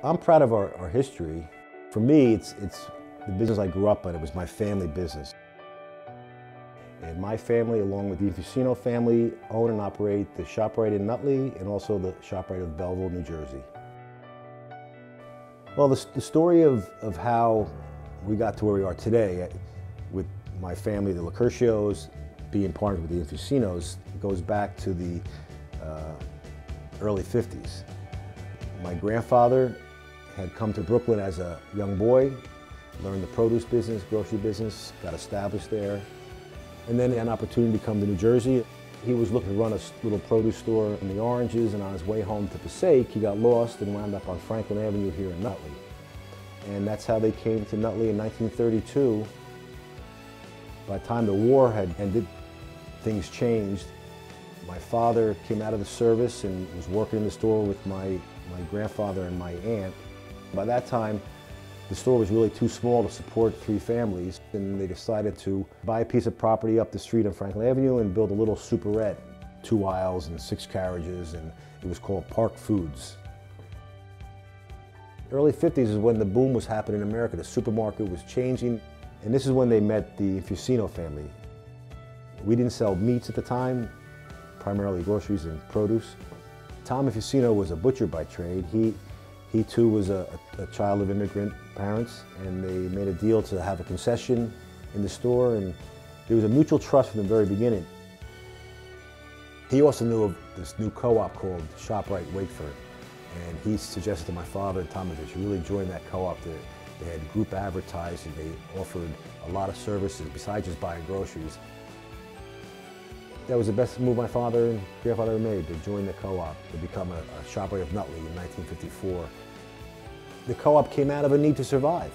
I'm proud of our history. For me, it's the business I grew up in. It was my family business. And my family, along with the Infusino family, own and operate the ShopRite in Nutley and also the ShopRite of Belleville, New Jersey. Well, the story of how we got to where we are today with my family, the Lacurcios, being partnered with the Infusinos, goes back to the early 50s. My grandfather had come to Brooklyn as a young boy, learned the produce business, grocery business, got established there, and then had an opportunity to come to New Jersey. He was looking to run a little produce store in the Oranges, and on his way home to Passaic, he got lost and wound up on Franklin Avenue here in Nutley. And that's how they came to Nutley in 1932. By the time the war had ended, things changed. My father came out of the service and was working in the store with my grandfather and my aunt. By that time, the store was really too small to support 3 families, and they decided to buy a piece of property up the street on Franklin Avenue and build a little superette, 2 aisles and 6 carriages, and it was called Park Foods. Early 50s is when the boom was happening in America. The supermarket was changing, and this is when they met the Infusino family. We didn't sell meats at the time, primarily groceries and produce. Tom Infusino was a butcher by trade. He too was a child of immigrant parents, and they made a deal to have a concession in the store, and there was a mutual trust from the very beginning. He also knew of this new co-op called ShopRite Wakeford, and he suggested to my father and Tom that they should really join that co-op. They had group advertising, they offered a lot of services besides just buying groceries. That was the best move my father and grandfather made, to join the co-op, to become a ShopRite of Nutley in 1954. The co-op came out of a need to survive.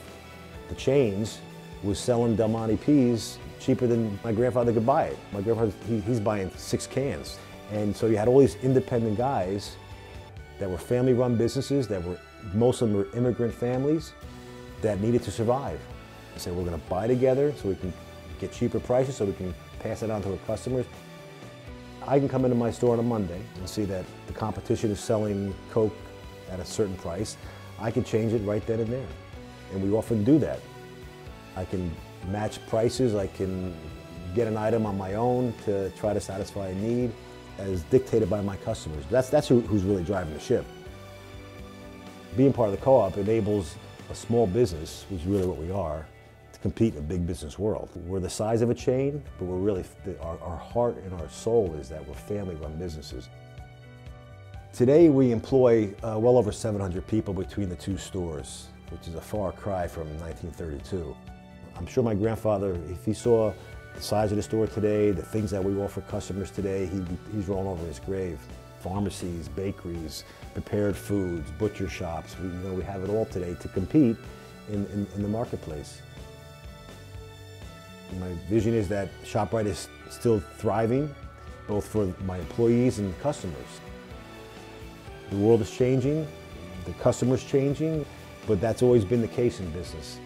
The chains was selling Del Monte peas cheaper than my grandfather could buy it. My grandfather, he's buying 6 cans. And so you had all these independent guys that were family-run businesses, most of them were immigrant families that needed to survive. They said, we're going to buy together so we can get cheaper prices, so we can pass it on to our customers. I can come into my store on a Monday and see that the competition is selling Coke at a certain price. I can change it right then and there, and we often do that. I can match prices, I can get an item on my own to try to satisfy a need as dictated by my customers. That's who's really driving the ship. Being part of the co-op enables a small business, which is really what we are, to compete in a big business world. We're the size of a chain, but we're really, our heart and our soul is that we're family-run businesses. Today we employ well over 700 people between the 2 stores, which is a far cry from 1932. I'm sure my grandfather, if he saw the size of the store today, the things that we offer customers today, he's rolling over his grave. Pharmacies, bakeries, prepared foods, butcher shops, we have it all today to compete in the marketplace. My vision is that ShopRite is still thriving, both for my employees and customers. The world is changing, the customer's changing, but that's always been the case in business.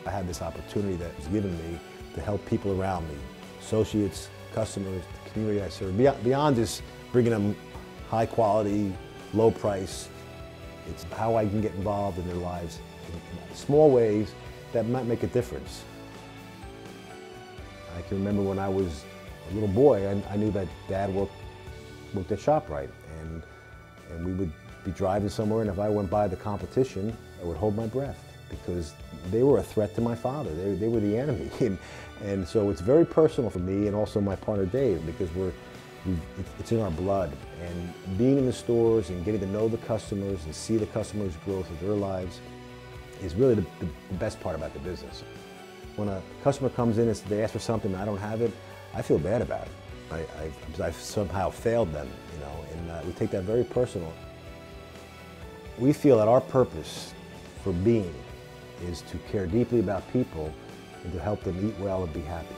I had this opportunity that was given me to help people around me, associates, customers, the community I serve, beyond just bringing them high quality, low price. It's how I can get involved in their lives in small ways that might make a difference. I can remember when I was a little boy, I knew that Dad worked at ShopRite, and we would be driving somewhere, and if I went by the competition, I would hold my breath, because they were a threat to my father. They were the enemy. And so it's very personal for me and also my partner Dave, because it's in our blood. And being in the stores and getting to know the customers and see the customers' growth of their lives is really the best part about the business. When a customer comes in and they ask for something and I don't have it, I feel bad about it. I've somehow failed them, and we take that very personal. We feel that our purpose for being is to care deeply about people and to help them eat well and be happy.